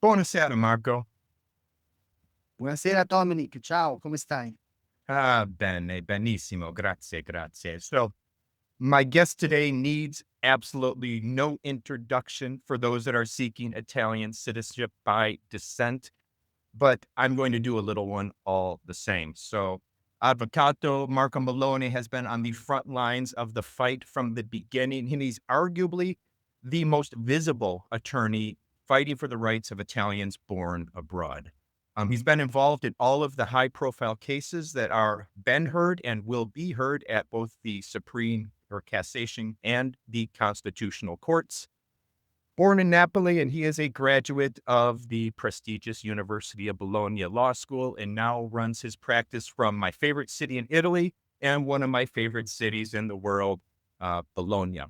Buonasera, Marco. Buonasera Dominic, ciao, come stai? Bene, benissimo, grazie, grazie. So, my guest today needs absolutely no introduction for those that are seeking Italian citizenship by descent, but I'm going to do a little one all the same. So, Avvocato Marco Mellone has been on the front lines of the fight from the beginning, and he's arguably the most visible attorney fighting for the rights of Italians born abroad. He's been involved in all of the high profile cases that are been heard and will be heard at both the Supreme or Cassation and the Constitutional Courts. Born in Napoli, and he is a graduate of the prestigious University of Bologna Law School and now runs his practice from my favorite city in Italy and one of my favorite cities in the world, Bologna.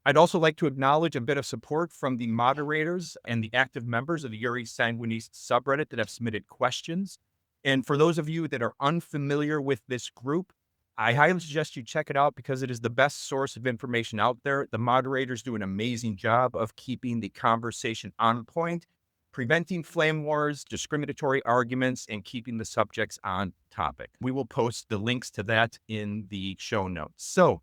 I'd also like to acknowledge a bit of support from the moderators and the active members of the Jure Sanguinis subreddit that have submitted questions. And for those of you that are unfamiliar with this group, I highly suggest you check it out because it is the best source of information out there. The moderators do an amazing job of keeping the conversation on point, preventing flame wars, discriminatory arguments, and keeping the subjects on topic. We will post the links to that in the show notes. So,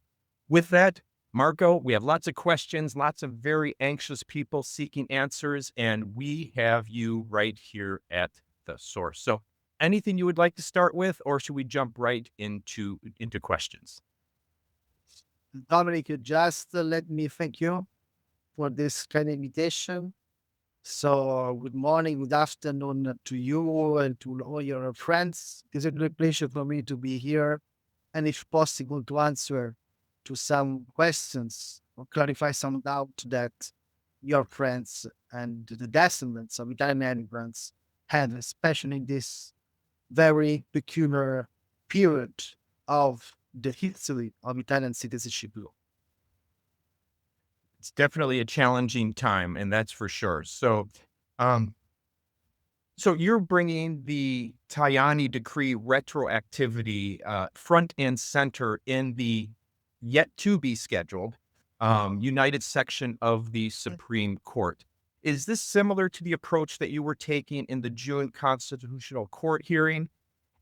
with that, Marco, we have lots of questions, lots of very anxious people seeking answers, and we have you right here at the source. So, anything you would like to start with, or should we jump right into questions? Dominic, just let me thank you for this kind invitation. So, good morning, good afternoon to you and to all your friends. It's a great pleasure for me to be here and, if possible, to answer to some questions or clarify some doubt that your friends and the descendants of Italian immigrants have, especially in this very peculiar period of the history of Italian citizenship law. It's definitely a challenging time, and that's for sure. So, um, so you're bringing the Tajani decree retroactivity front and center in the yet to be scheduled United section of the Supreme Court. Is this similar to the approach that you were taking in the June Constitutional Court hearing?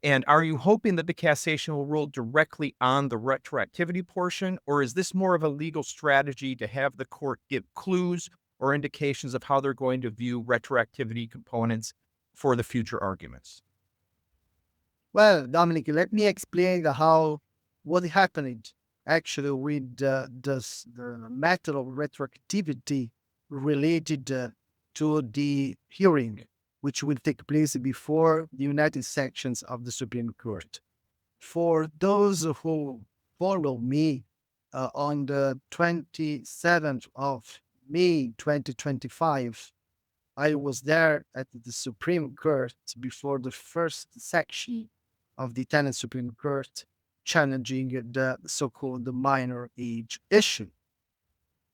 And are you hoping that the cassation will rule directly on the retroactivity portion, or is this more of a legal strategy to have the court give clues or indications of how they're going to view retroactivity components for the future arguments? Well, Dominic, let me explain how what happened actually with the matter of retroactivity related to the hearing, which will take place before the United Sections of the Supreme Court. For those who follow me, on the 27th of May 2025, I was there at the Supreme Court before the first section of the Italian Supreme Court challenging the so-called minor age issue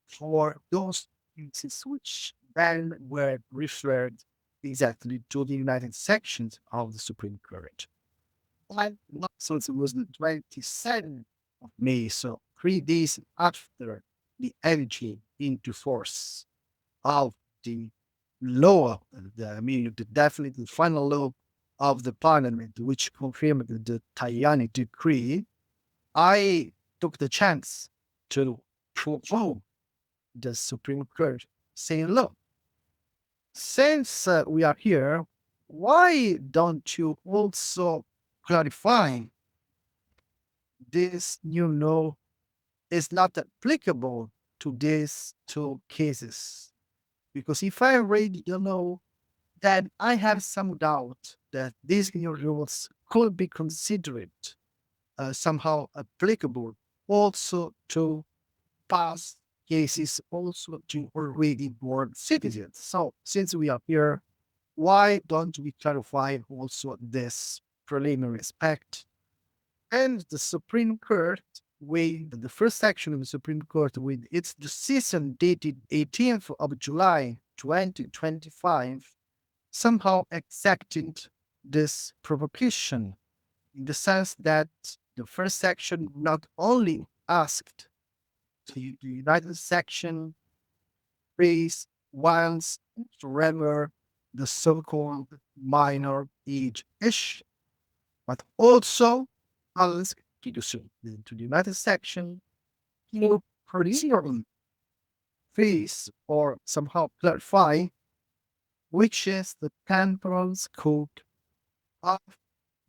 for those cases which then were referred exactly to the United Sections of the Supreme Court. So it was the 27th of May, so 3 days after the entry into force of the law, definitely the final law of the parliament, which confirmed the Tajani decree. I took the chance to provoke the Supreme Court, saying, look, since we are here, why don't you also clarify this new law is not applicable to these two cases? Because if I read the law, then I have some doubt that these new rules could be considered somehow applicable also to past cases, also to already born citizens. So, since we are here, why don't we clarify also this preliminary aspect? And the Supreme Court, with the first section of the Supreme Court, with its decision dated 18th of July 2025, somehow accepted this provocation in the sense that the first section not only asked the United Section raise once forever the so-called minor age issue, but also as to the United section to clearly face or somehow clarify which is the temporal scope of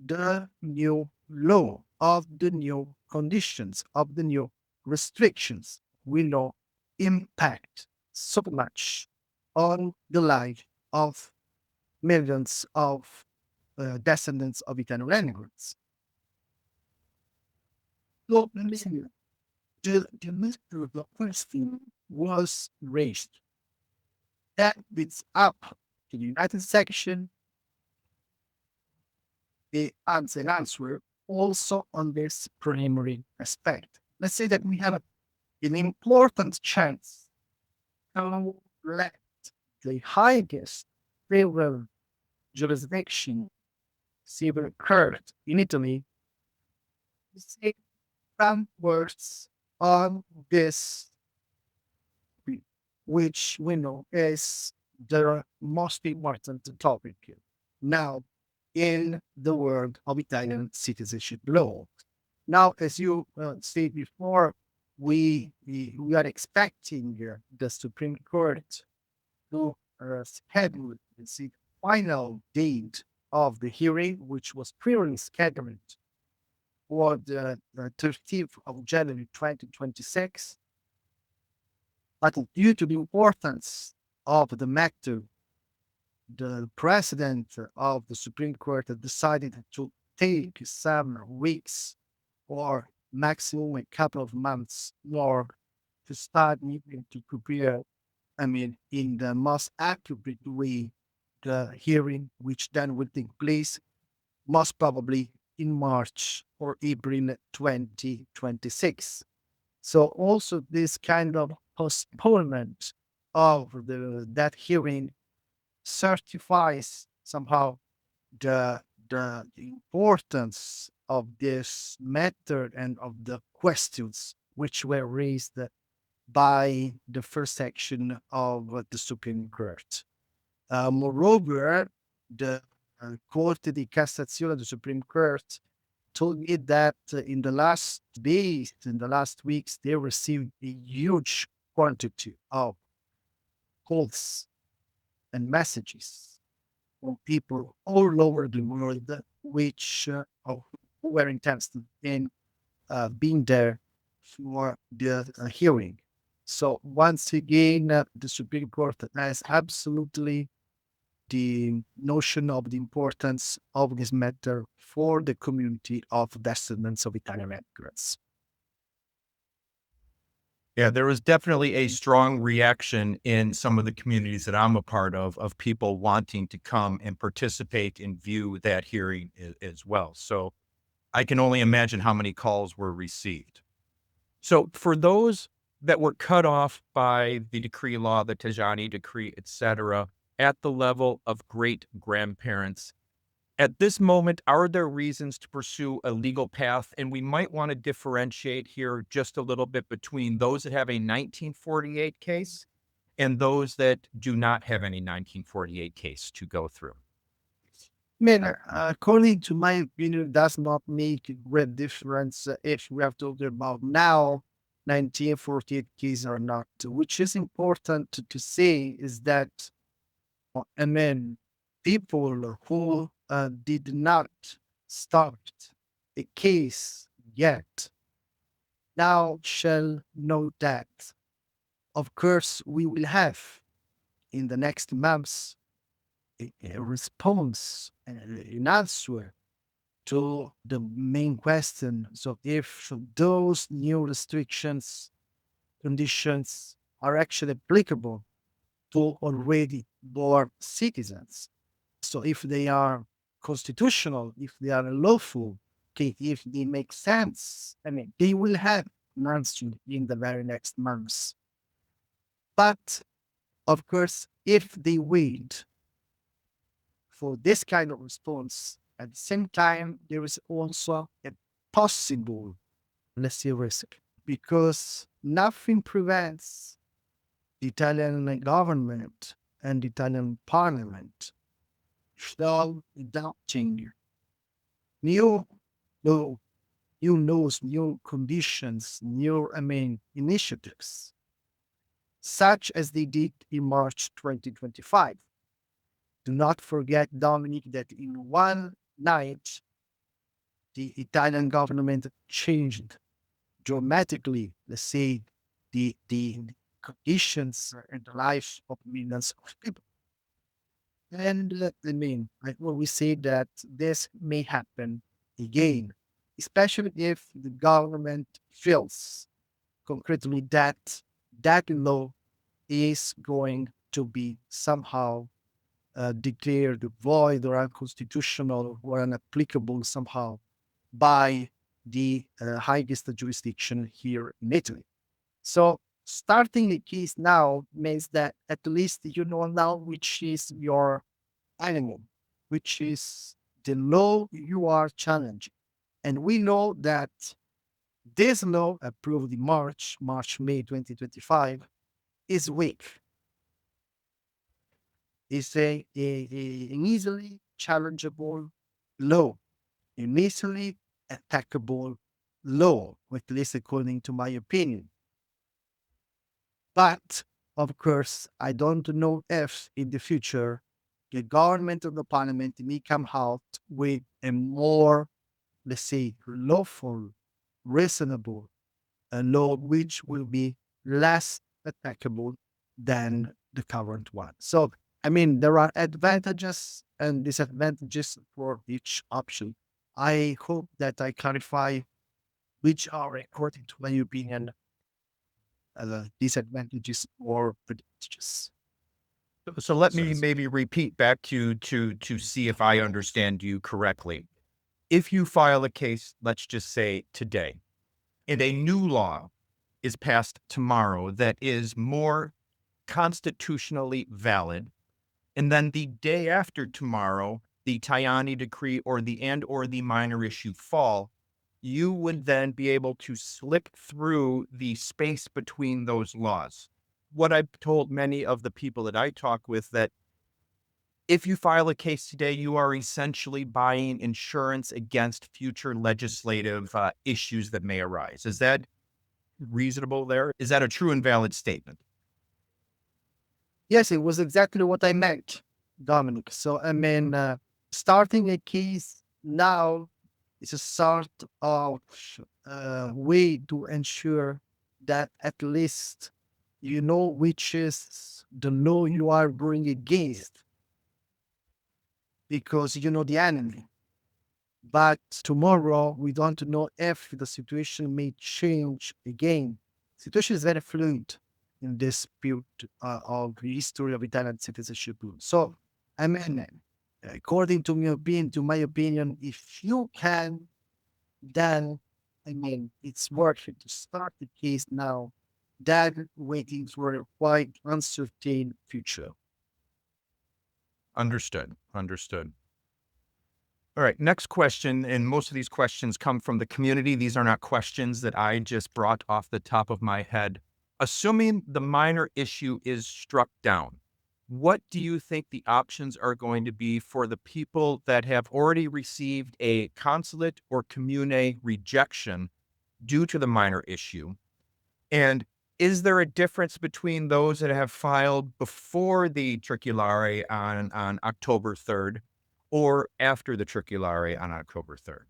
the new law, of the new conditions, of the new restrictions we know impact so much on the life of millions of descendants of Italian immigrants. So, listen, the mystery of the question was raised. That it's up to the United section the answer also on this primary aspect. Let's say that we have an important chance to let the highest civil jurisdiction, civil court in Italy, say some words on this, which we know is the most important topic now in the world of Italian citizenship law. Now, as you said before, we are expecting the Supreme Court to schedule the final date of the hearing, which was previously scheduled for the 13th of January 2026. But due to the importance of the matter, the president of the Supreme Court decided to take some weeks or maximum a couple of months more to start needing to prepare, in the most accurate way, the hearing, which then will take place most probably in March or April 2026. So also this kind of postponement of that hearing certifies somehow the importance of this matter and of the questions which were raised by the first section of the Supreme Court. Moreover, the Corte di Cassazione, the Supreme Court, told me that in the last days, in the last weeks, they received a huge quantity of calls and messages from people all over the world, which were interested in being there for the hearing. So once again, the Supreme Court has absolutely the notion of the importance of this matter for the community of descendants of Italian immigrants. Yeah, there was definitely a strong reaction in some of the communities that I'm a part of people wanting to come and participate and view that hearing as well. So I can only imagine how many calls were received. So for those that were cut off by the decree law, the Tajani decree, etc., at the level of great grandparents, at this moment, are there reasons to pursue a legal path? And we might want to differentiate here just a little bit between those that have a 1948 case and those that do not have any 1948 case to go through. According to my opinion, it does not make a great difference if we are talking about now 1948 case or not. Which is important to say is that, people who did not start a case yet now shall know that, of course, we will have in the next months a response, an answer to the main question. So if those new restrictions, conditions are actually applicable to already born citizens. So if they are constitutional, if they are lawful, okay, if they make sense, they will have an answer in the very next months. But of course, if they wait for this kind of response, at the same time, there is also a possible, let's say, risk, because nothing prevents the Italian government and Italian parliament shall adopting new law, new laws, new conditions, new, initiatives, such as they did in March 2025. Do not forget, Dominic, that in one night, the Italian government changed dramatically, let's say, the conditions and the lives of millions of people. And I always say that this may happen again, especially if the government feels concretely that that law is going to be somehow declared void or unconstitutional or unapplicable somehow by the highest jurisdiction here in Italy. So starting the case now means that at least you know now which is your animal, which is the law you are challenging. And we know that this law approved in May 2025, is weak. It's an easily challengeable law, an easily attackable law, at least according to my opinion. But of course, I don't know if in the future the government or the parliament may come out with a more, let's say, lawful, reasonable law which will be less attackable than the current one. So, there are advantages and disadvantages for each option. I hope that I clarify which are, according to my opinion, disadvantages or advantages. So let me maybe repeat back to see if I understand you correctly. If you file a case, let's just say today, and a new law is passed tomorrow that is more constitutionally valid, and then the day after tomorrow, the Tajani decree or the minor issue fall, you would then be able to slip through the space between those laws. What I've told many of the people that I talk with, that if you file a case today, you are essentially buying insurance against future legislative issues that may arise. Is that reasonable there? Is that a true and valid statement? Yes, it was exactly what I meant, Dominic. So, starting a case now is a sort of way to ensure that at least you know which is the law you are going against, because you know the enemy. But tomorrow, we don't know if the situation may change again. Situation is very fluid in this period of the history of Italian citizenship. So, according to my opinion, if you can, then it's worth it to start the case now than waiting for a quite uncertain future. Understood. Understood. All right. Next question. And most of these questions come from the community. These are not questions that I just brought off the top of my head. Assuming the minor issue is struck down, what do you think the options are going to be for the people that have already received a consulate or commune rejection due to the minor issue? And is there a difference between those that have filed before the Triculare on October 3rd or after the Triculare on October 3rd?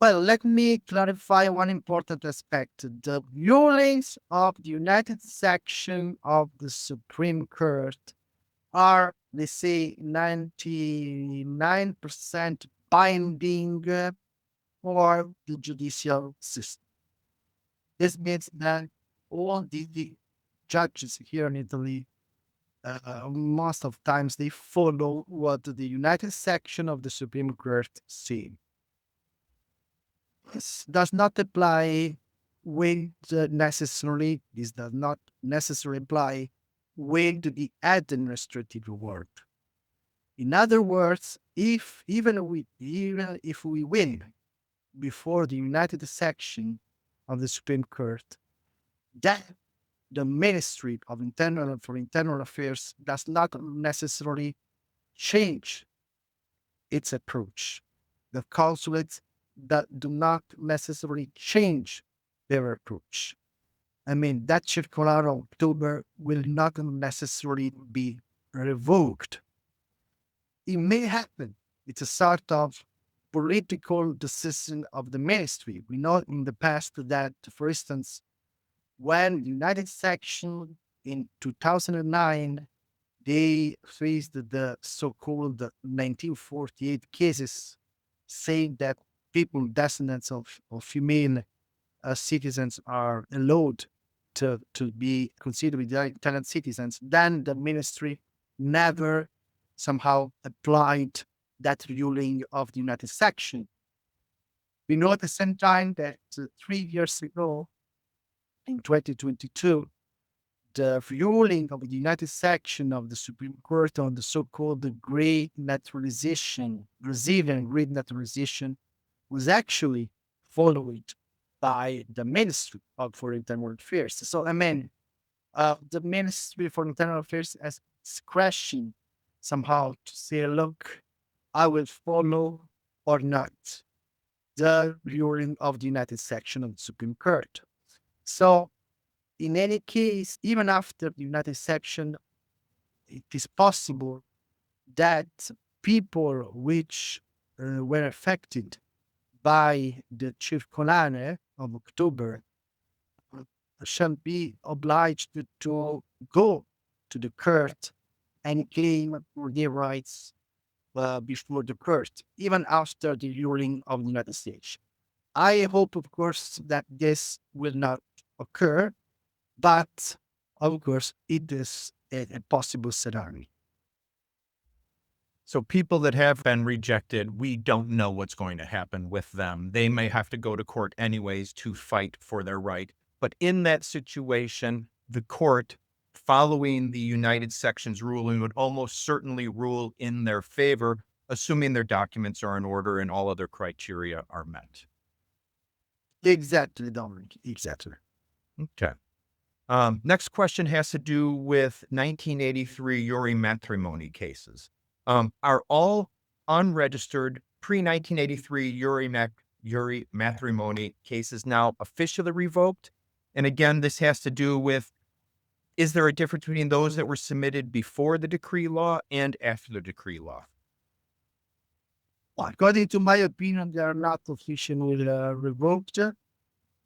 Well, let me clarify one important aspect. The rulings of the United Section of the Supreme Court are, let's say, 99% binding for the judicial system. This means that all the judges here in Italy, most of times, they follow what the United Section of the Supreme Court say. This does not apply with necessarily, this does not necessarily apply with the administrative work. In other words, even if we win before the United Section of the Supreme Court, that the Ministry of Internal Affairs does not necessarily change its approach. The consulates that do not necessarily change their approach. I mean, that circular of October will not necessarily be revoked. It may happen. It's a sort of political decision of the ministry. We know in the past that, for instance, when the United Section in 2009, they faced the so-called 1948 cases, saying that people descendants of female citizens are allowed to be considered Italian citizens, then the ministry never somehow applied that ruling of the United Section. We know at the same time that 3 years ago, in 2022, the ruling of the United Section of the Supreme Court on the so-called Great Naturalization, Brazilian Great Naturalization, was actually followed by the Ministry for Internal Affairs. So, I mean, the Ministry for Internal Affairs has discretion somehow to say, look, I will follow or not the ruling of the United Section of the Supreme Court. So, in any case, even after the United Section, it is possible that people which were affected by the circolare of October shall be obliged to go to the court and claim for their rights before the court, even after the ruling of the United States. I hope, of course, that this will not occur, but of course, it is a possible scenario. So people that have been rejected, we don't know what's going to happen with them. They may have to go to court anyways to fight for their right. But in that situation, the court, following the United Sections ruling, would almost certainly rule in their favor, assuming their documents are in order and all other criteria are met. Exactly, Dominic. Exactly. Okay. Next question has to do with 1983 Jure matrimony cases. Are all unregistered pre-1983 Jure matrimony cases now officially revoked? And again, this has to do with, is there a difference between those that were submitted before the decree law and after the decree law? According to my opinion, they are not officially revoked,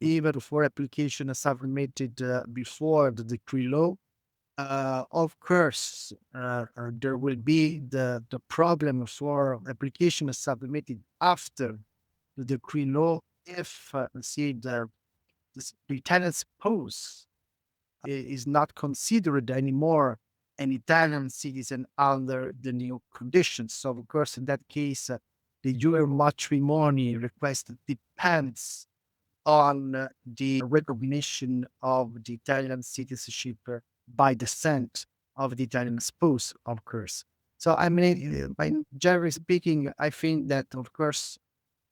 even for application submitted before the decree law. Of course, there will be the problem for application submitted after the decree law if, let's say, the tenant spouse is not considered anymore an Italian citizen under the new conditions. So, of course, in that case, the Jure matrimony request depends on the recognition of the Italian citizenship by descent of the Italian spouse, of course. So, I mean, by generally speaking, I think that, of course,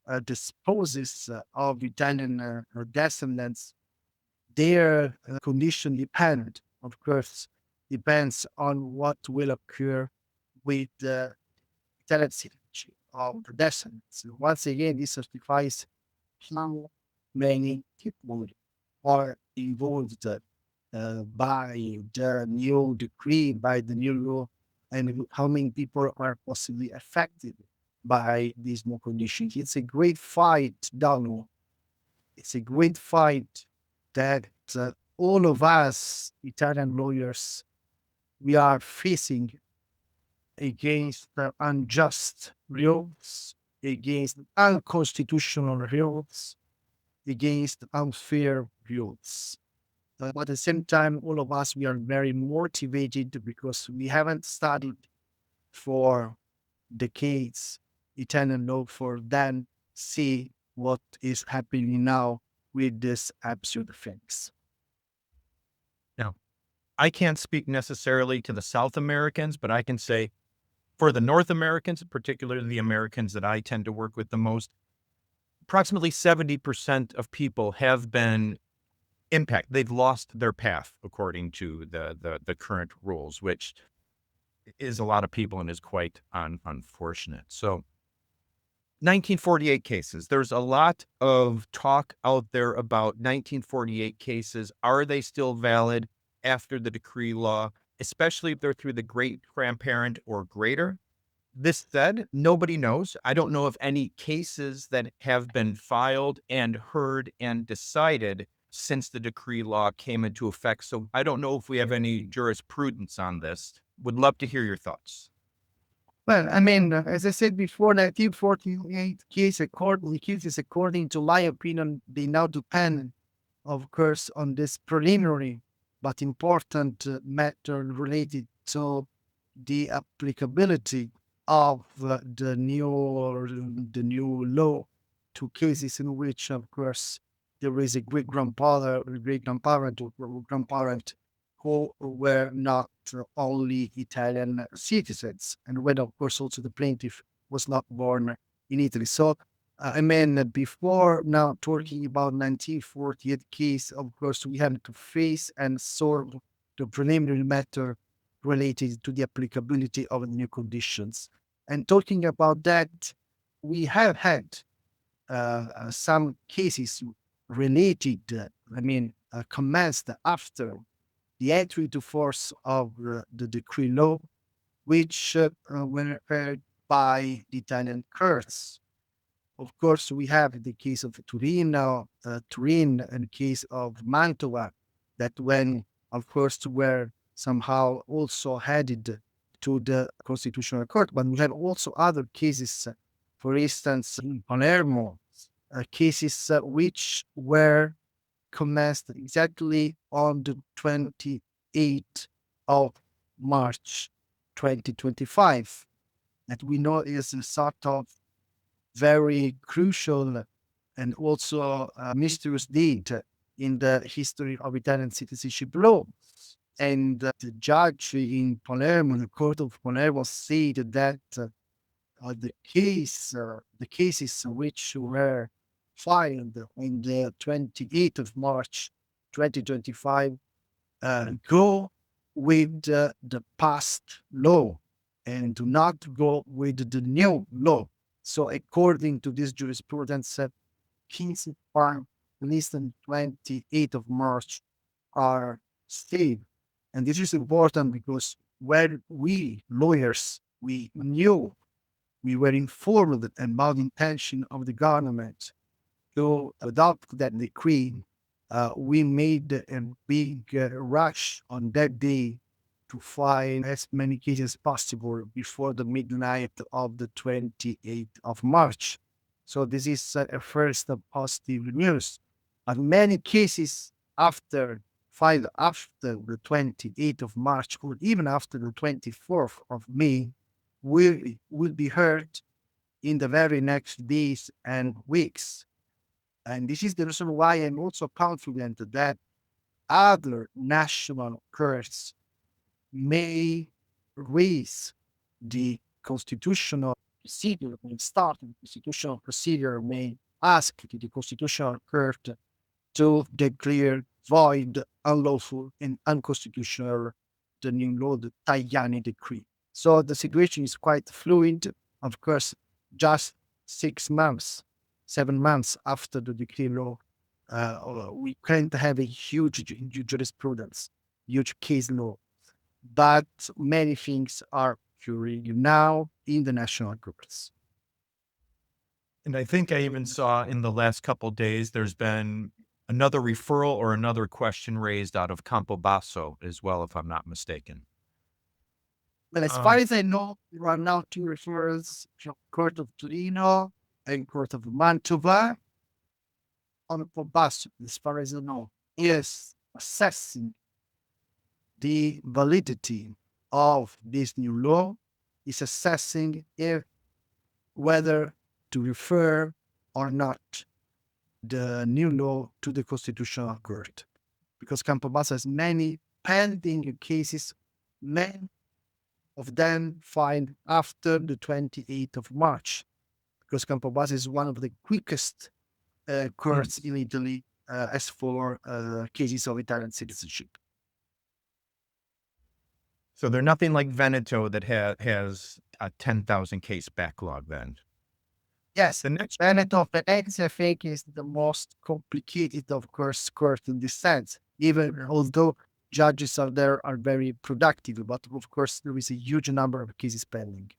the spouses of Italian descendants, their condition depends on what will occur with the Italian citizenship of the descendants. Once again, this certifies how many people are involved by the new decree, by the new law, and how many people are possibly affected by these new conditions. It's a great fight, Donald. It's a great fight that all of us Italian lawyers, we are facing against unjust rules, against unconstitutional rules, against unfair rules. But at the same time, all of us, we are very motivated because we haven't studied for decades Italian law for then see what is happening now with this absurd things. Now, I can't speak necessarily to the South Americans, but I can say for the North Americans, particularly the Americans that I tend to work with the most, approximately 70% of people have been impact. They've lost their path according to the current rules, which is a lot of people and is quite unfortunate. So 1948 cases. There's a lot of talk out there about 1948 cases. Are they still valid after the decree law, especially if they're through the great grandparent or greater? This said, nobody knows. I don't know of any cases that have been filed and heard and decided since the decree law came into effect. So I don't know if we have any jurisprudence on this. Would love to hear your thoughts. Well, I mean, as I said before, 1948 cases, according to my opinion, they now depend, of course, on this preliminary but important matter related to the applicability of the new law to cases in which, of course, there is a great grandfather, or great grandparent, or grandparent who were not only Italian citizens, and when, of course, also the plaintiff was not born in Italy. So, I mean, before now talking about 1948 case, of course, we have to face and solve the preliminary matter related to the applicability of the new conditions. And talking about that, we have had some cases related, commenced after the entry into force of the decree law, which were heard by the Italian courts. Of course, we have the case of Turin, and the case of Mantova, that when, of course, were somehow also headed to the Constitutional Court. But we have also other cases, for instance, in Palermo, cases which were commenced exactly on the 28th of March 2025, that we know is a sort of very crucial and also mysterious date in the history of Italian citizenship law. And the judge in Palermo, the court of Palermo, said that the cases which were filed on the 28th of March 2025 go with the past law and do not go with the new law. So according to this jurisprudence, cases filed at least on 28th of March are stayed. And this is important because when we lawyers, we knew, we were informed about the intention of the government to adopt that decree, we made a big rush on that day to file as many cases as possible before the midnight of the 28th of March. So this is a first positive news. And many cases filed after the 28th of March, or even after the 24th of May, will be heard in the very next days and weeks. And this is the reason why I'm also confident that other national courts may raise the constitutional procedure, may start the constitutional procedure, may ask the Constitutional Court to declare void, unlawful, and unconstitutional the new law, the Tajani decree. So the situation is quite fluid. Of course, just 6 months, 7 months after the decree law, we can't have a huge jurisprudence, huge case law, but many things are occurring now in the national courts. And I think I even saw in the last couple days, there's been another referral or another question raised out of Campobasso as well, if I'm not mistaken. Well, as far as I know, there are now 2 referrals from Court of Torino and Court of Mantova. On Campobasso, as far as I know, is assessing the validity of this new law, is assessing whether to refer or not the new law to the Constitutional Court. Because Campobasso has many pending cases, many of them filed after the 28th of March, because Campobasso is one of the quickest courts in Italy as for cases of Italian citizenship. So they're nothing like Veneto that has a 10,000 case backlog then. Yes, The next, Veneto, Venezia, I think, is the most complicated, of course, court in this sense. Even although judges are there are very productive, but of course there is a huge number of cases pending.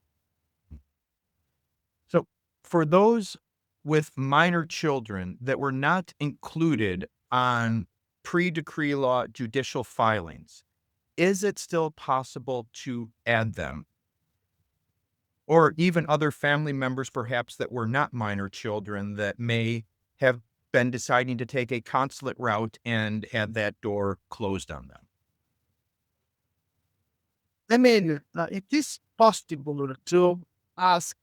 so for those with minor children that were not included on pre-decree law judicial filings, is it still possible to add them? Or even other family members, perhaps, that were not minor children that may have been deciding to take a consulate route and had that door closed on them. I mean, it is possible to ask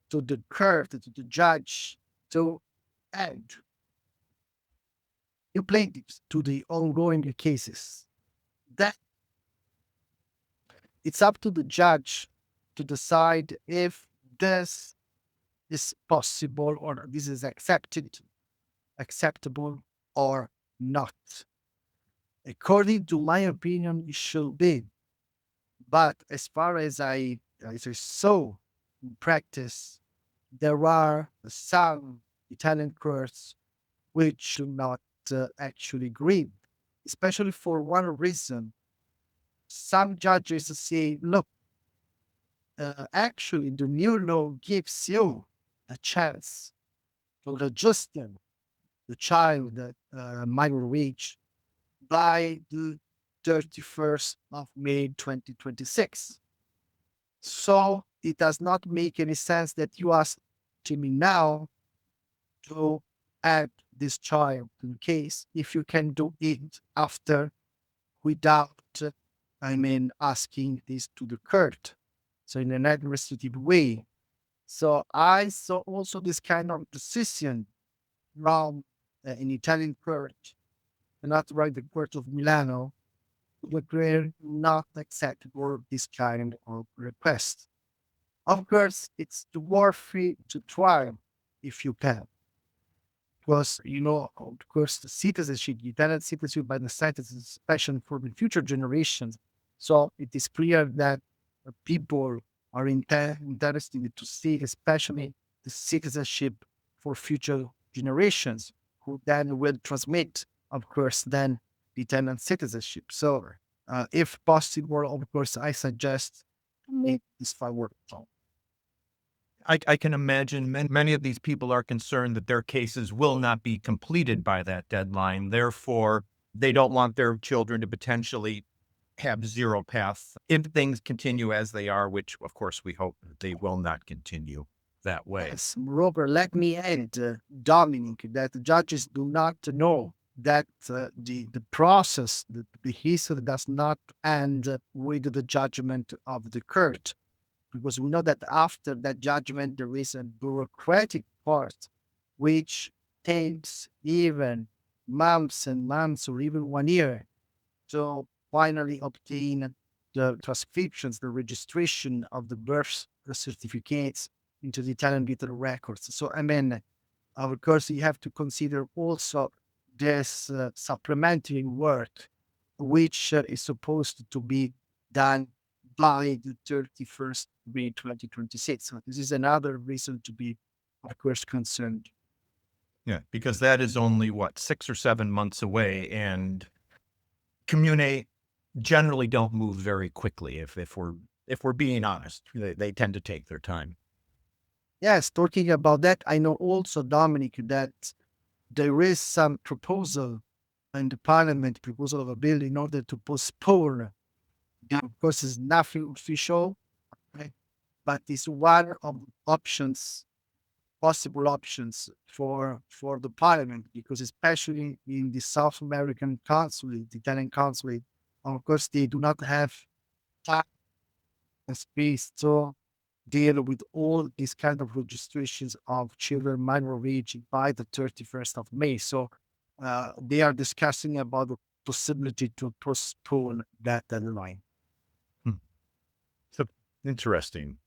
to the court, to the judge, to add new plaintiffs to the ongoing cases. That it's up to the judge to decide if this is possible or this is acceptable or not. According to my opinion, it should be. But as far as as I saw in practice, there are some Italian courts which do not actually agree, especially for one reason. Some judges say, look, actually, the new law gives you a chance to register the child at minor age by the 31st of May 2026. So it does not make any sense that you ask me now to add this child in case if you can do it after without, asking this to the court. So in an administrative way. So I saw also this kind of decision from an Italian court, not right the court of Milano, which were not acceptable this kind of request. Of course, it's worthy to try if you can. Because, of course, the citizenship, the Italian citizenship by the state is especially for the future generations. So it is clear that people are interested to see, especially the citizenship for future generations, who then will transmit, of course, then the Italian citizenship. So, if possible, of course, I suggest make this forward. I can imagine many of these people are concerned that their cases will not be completed by that deadline. Therefore, they don't want their children to potentially have zero path if things continue as they are, which of course we hope they will not continue that way. Yes, moreover, let me add, Dominic, that the judges do not know that the process, the history does not end with the judgment of the court, because we know that after that judgment there is a bureaucratic part which takes even months and months or even 1 year to finally obtain the transcriptions, the registration of the birth certificates into the Italian vital records. So, of course, you have to consider also this supplementary work, which is supposed to be done by the 31st May 2026. So this is another reason to be, of course, concerned. Yeah, because that is only what, 6 or 7 months away, and commune generally don't move very quickly. If we're being honest, they tend to take their time. Yes, talking about that, I know also, Dominic, that there is some proposal in the parliament, proposal of a bill in order to postpone. Of course, it's nothing official, right? But it's one of options, possible options for the parliament, because especially in the South American consulate, the Italian consulate, of course, they do not have time and space to deal with all these kind of registrations of children minor age by the 31st of May. So they are discussing about the possibility to postpone that deadline. So interesting.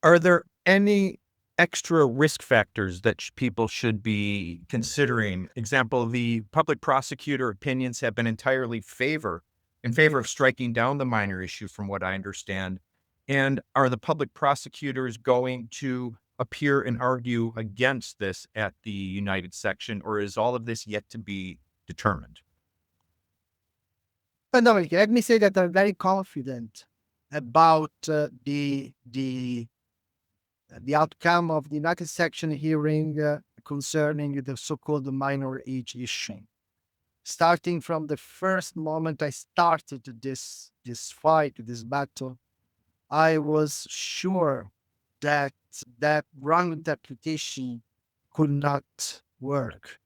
Are there any extra risk factors that people should be considering? Example, the public prosecutor opinions have been entirely in favor of striking down the minor issue, from what I understand. And are the public prosecutors going to appear and argue against this at the United Section, or is all of this yet to be determined? But no, let me say that I'm very confident about the outcome of the United Section hearing concerning the so-called minor age issue. Starting from the first moment I started this fight, this battle, I was sure that that wrong interpretation could not work.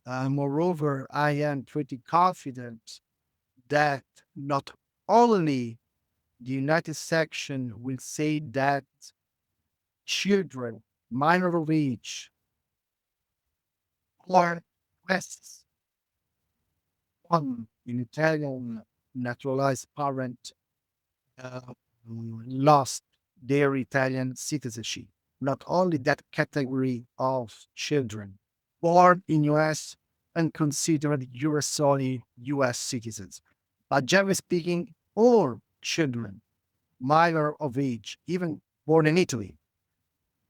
Moreover, I am pretty confident that not only the United Section will say that children, minor of age, or requests on an Italian naturalized parent uh, lost their Italian citizenship. Not only that category of children born in US and considered Jure Sanguinis US citizens, but generally speaking, all children minor of age, even born in Italy,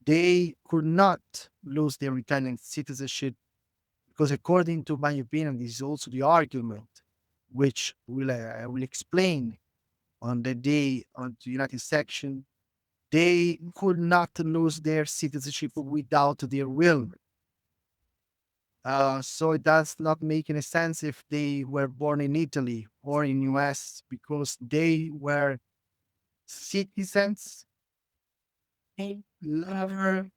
they could not lose their Italian citizenship because, according to my opinion, this is also the argument which I will explain on the day on the United Section. They could not lose their citizenship without their will. So it does not make any sense if they were born in Italy or in US because they were citizens. They never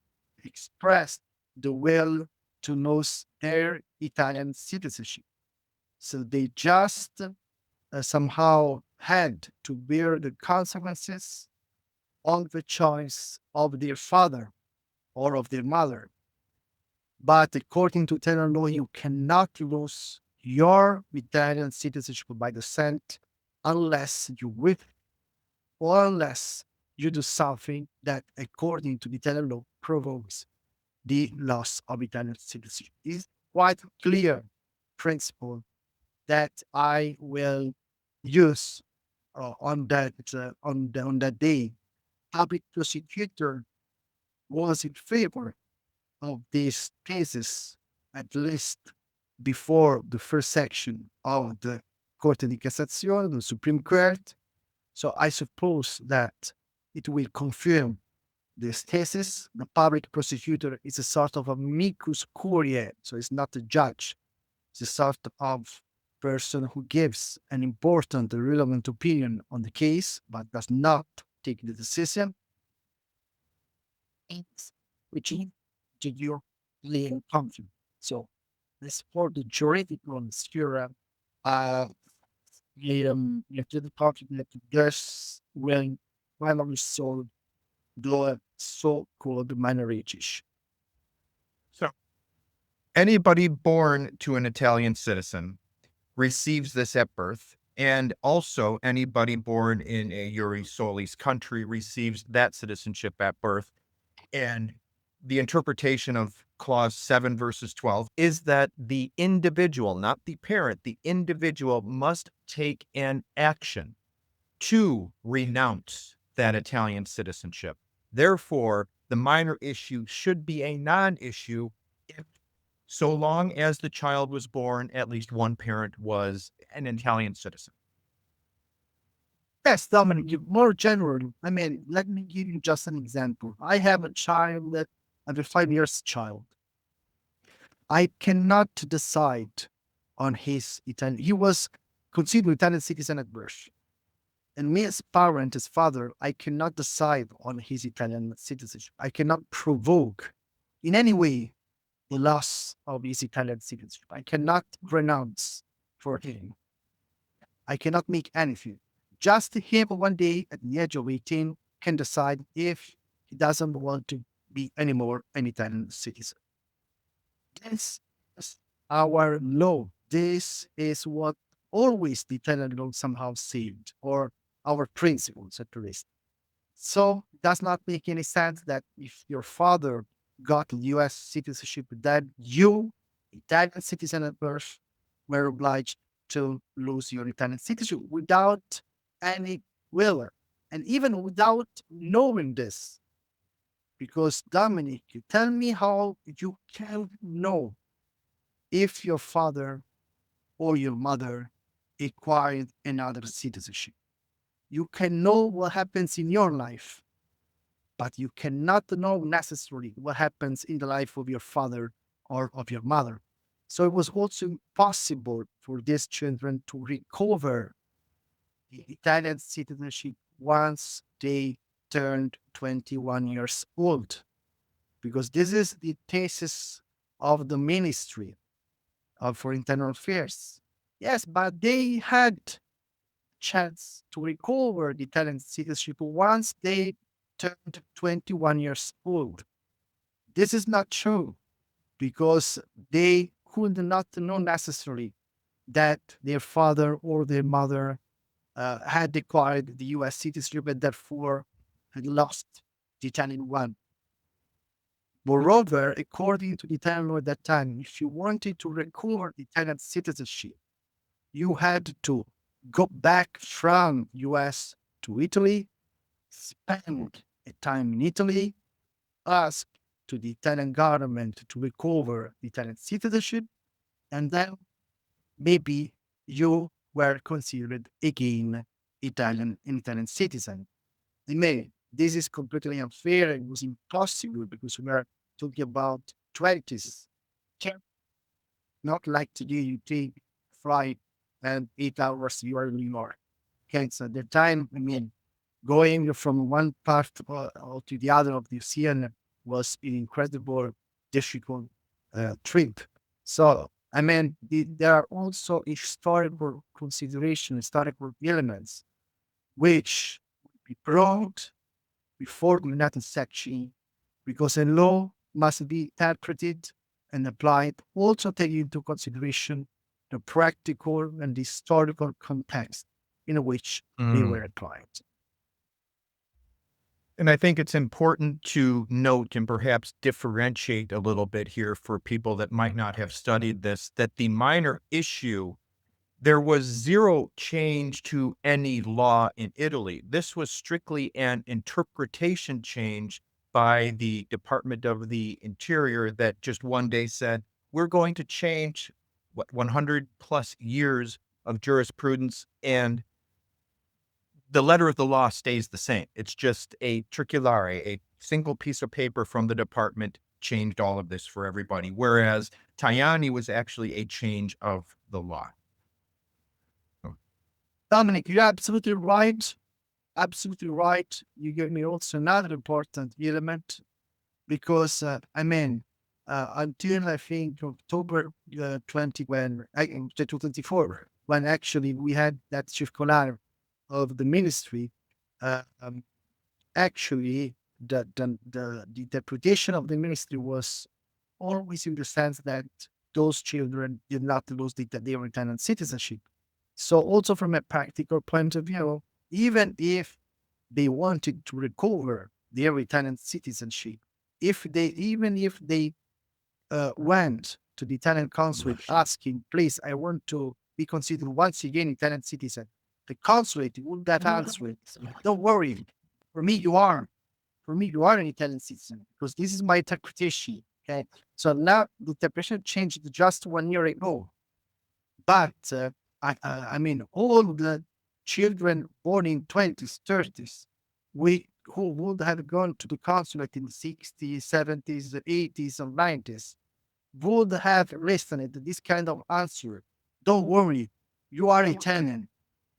expressed the will to lose their Italian citizenship. So they just somehow had to bear the consequences of the choice of their father or of their mother. But according to Italian law, you cannot lose your Italian citizenship by descent unless you will or unless you do something that, according to the Italian law, provokes the loss of Italian citizenship. It's quite clear principle that I will use on that day. Public prosecutor was in favor of these cases, at least before the first section of the Corte di Cassazione, the Supreme Court. So I suppose that it will confirm this thesis. The public prosecutor is a sort of amicus curiae, so it's not a judge. It's a sort of person who gives an important, relevant opinion on the case, but does not take the decision. It's which is the European country. So this for the juridical sphere, the country that just will finally solve the so-called minor age. So anybody born to an Italian citizen receives this at birth, and also anybody born in a Iure Solis country receives that citizenship at birth. And the interpretation of clause 7 verses 12 is that the individual, not the parent, the individual must take an action to renounce that Italian citizenship. Therefore, the minor issue should be a non-issue if, so long as the child was born, at least one parent was an Italian citizen. Yes, Dominic, more generally, I mean, let me give you just an example. I have a child, under 5 years child. I cannot decide on his Italian. He was considered Italian citizen at birth. And me as parent, as father, I cannot decide on his Italian citizenship. I cannot provoke in any way the loss of his Italian citizenship. I cannot renounce for him. I cannot make anything. Just him one day at the age of 18 can decide if he doesn't want to be anymore an Italian citizen. This is our law. This is what always the Italian law somehow said, or our principles at least. So it does not make any sense that if your father got US citizenship, that you, Italian citizen at birth, were obliged to lose your Italian citizenship without any will, and even without knowing this. Because Dominic, you tell me how you can know if your father or your mother acquired another citizenship. You can know what happens in your life, but you cannot know necessarily what happens in the life of your father or of your mother. So it was also impossible for these children to recover the Italian citizenship once they turned 21 years old, because this is the thesis of the Ministry for Internal Affairs. Yes, but they had chance to recover the Italian citizenship once they turned 21 years old. This is not true because they could not know necessarily that their father or their mother had acquired the US citizenship and therefore had lost the Italian one. Moreover, according to the Italian law at that time, if you wanted to recover the Italian citizenship, you had to go back from US to Italy, spend a time in Italy, ask to the Italian government to recover the Italian citizenship, and then maybe you were considered again an Italian citizen. I mean, this is completely unfair. It was impossible because we are talking about 20s. Not like today, you take flight and 8 hours you are in New York. Okay, so at the time, I mean, going from one part to the other of the ocean was an incredible, difficult trip. So, I mean, there are also historical considerations, historical elements, which would be brought before the United section, because a law must be interpreted and applied, also taking into consideration the practical and historical context in which they Mm. were applied. And I think it's important to note and perhaps differentiate a little bit here for people that might not have studied this, that the minor issue, there was zero change to any law in Italy. This was strictly an interpretation change by the Department of the Interior that just one day said, we're going to change 100 plus years of jurisprudence, and the letter of the law stays the same. It's just a circulare, a single piece of paper from the department changed all of this for everybody. Whereas Tajani was actually a change of the law. Dominic, you're absolutely right. Absolutely right. You gave me also another important element because, until I think October 20, when 2024, when actually we had that circular of the ministry, uh, um, actually the interpretation of the ministry was always in the sense that those children did not lose their Italian citizenship. So also from a practical point of view, even if they wanted to recover their Italian citizenship, if they went to the Italian consulate asking, please, I want to be considered once again Italian citizen, the consulate would have answered, don't worry, for me you are. For me, you are an Italian citizen because this is my interpretation. Okay. So now the interpretation changed just 1 year ago. But all the children born in 20s, 30s, who would have gone to the consulate in the 60s, 70s, 80s, or 90s, would have listened to this kind of answer. Don't worry, you are Italian.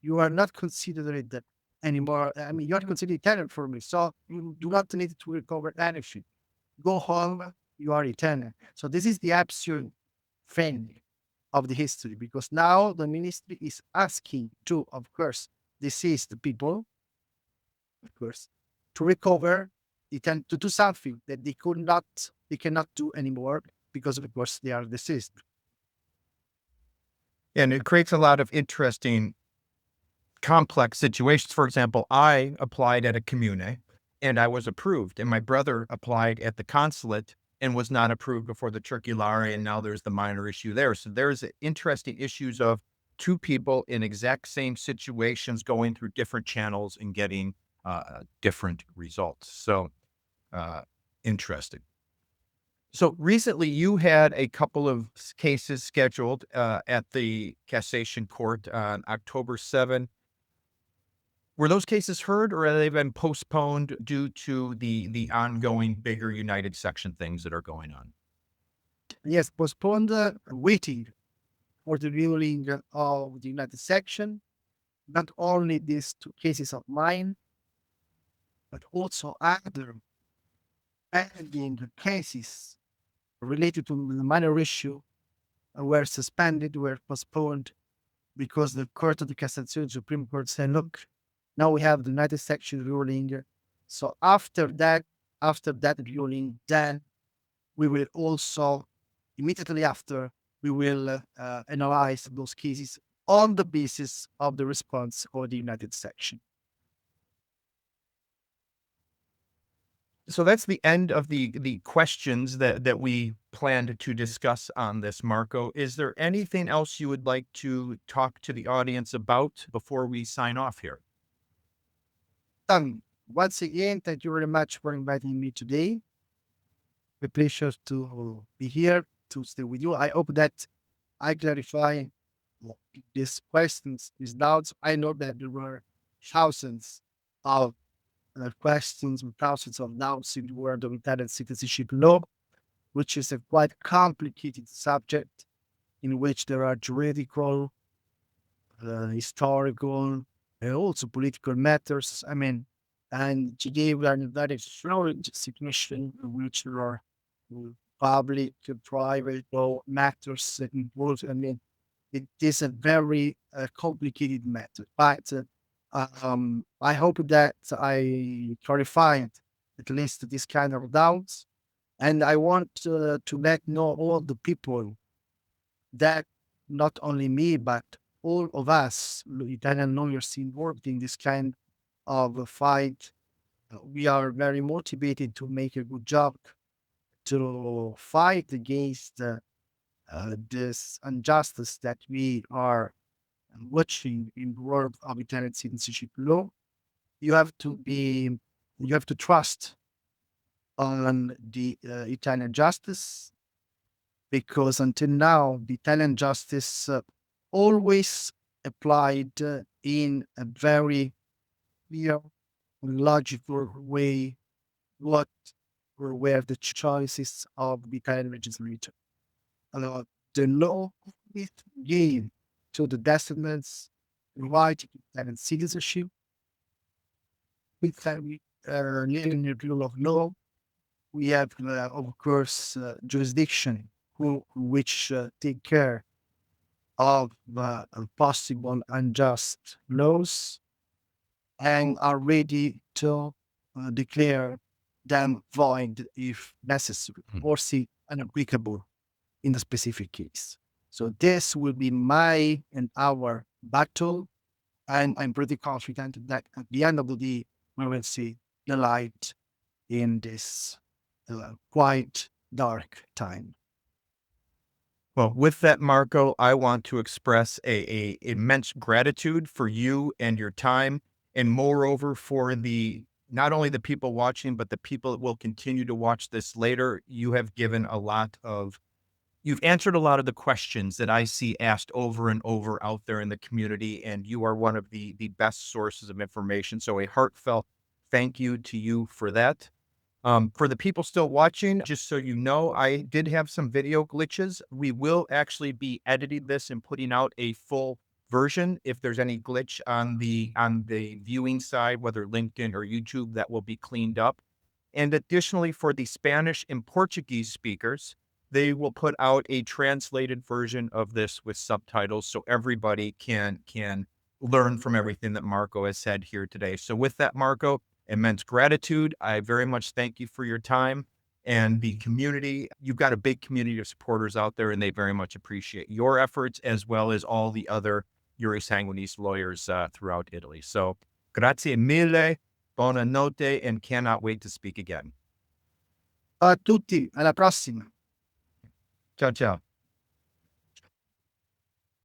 You are not considered anymore. I mean, you're considered Italian for me, so you do not need to recover anything. Go home, you are Italian. So this is the absurd thing of the history, because now the ministry is asking to, of course, deceased people, of course, to recover, to do something that they cannot do anymore because, of course, they are deceased. And it creates a lot of interesting, complex situations. For example, I applied at a comune and I was approved. And my brother applied at the consulate and was not approved before the circolare, and now there's the minor issue there. So there's interesting issues of two people in exact same situations going through different channels and getting different results. So interesting. So recently you had a couple of cases scheduled at the Cassation Court on October 7. Were those cases heard, or have they been postponed due to the ongoing bigger United Section things that are going on? Yes, postponed, waiting for the ruling of the United Section. Not only these two cases of mine, but also other pending cases related to the minor issue were suspended, were postponed because the Court of the Cassazione, Supreme Court said, look, now we have the United Section ruling. So after that ruling, then we will also, immediately after, we will analyze those cases on the basis of the response of the United Section. So that's the end of the questions that we planned to discuss on this, Marco. Is there anything else you would like to talk to the audience about before we sign off here? Once again, thank you very much for inviting me today. A pleasure to be here to stay with you. I hope that I clarify these questions, these doubts. I know that there were thousands of questions and thousands of doubts in the world of Italian citizenship law, which is a quite complicated subject in which there are juridical, historical, and also political matters. I mean, and today we are in a very fluid situation in which there are public, private law matters involved. I mean, it is a very complicated matter. But I hope that I clarified at least this kind of doubts. And I want to let know all the people that not only me, but all of us Italian lawyers involved in this kind of a fight, we are very motivated to make a good job to fight against this injustice that we are watching in the world of Italian citizenship law. You have to trust on the Italian justice, because until now, the Italian justice always applied in a very clear, logical way what were the choices of the Italian legislature. The law is gave to the descendants the right to Italian citizenship with living in the rule of law. We have, of course, jurisdiction which take care of possible unjust laws and are ready to declare them void if necessary, or see unapplicable in the specific case. So this will be my and our battle, and I'm pretty confident that at the end of the day, we will see the light in this quite dark time. Well, with that, Marco, I want to express a immense gratitude for you and your time, and moreover for the not only the people watching, but the people that will continue to watch this later. You have given you've answered a lot of the questions that I see asked over and over out there in the community, and you are one of the best sources of information. So a heartfelt thank you to you for that. For the people still watching, just so you know, I did have some video glitches. We will actually be editing this and putting out a full version. If there's any glitch on the viewing side, whether LinkedIn or YouTube, that will be cleaned up. And additionally, for the Spanish and Portuguese speakers, they will put out a translated version of this with subtitles so everybody can learn from everything that Marco has said here today. So with that, Marco, immense gratitude. I very much thank you for your time and the community. You've got a big community of supporters out there, and they very much appreciate your efforts as well as all the other Jure Sanguinis lawyers throughout Italy. So grazie mille. Buonanotte, and cannot wait to speak again. Ciao a tutti, alla prossima. Ciao, ciao.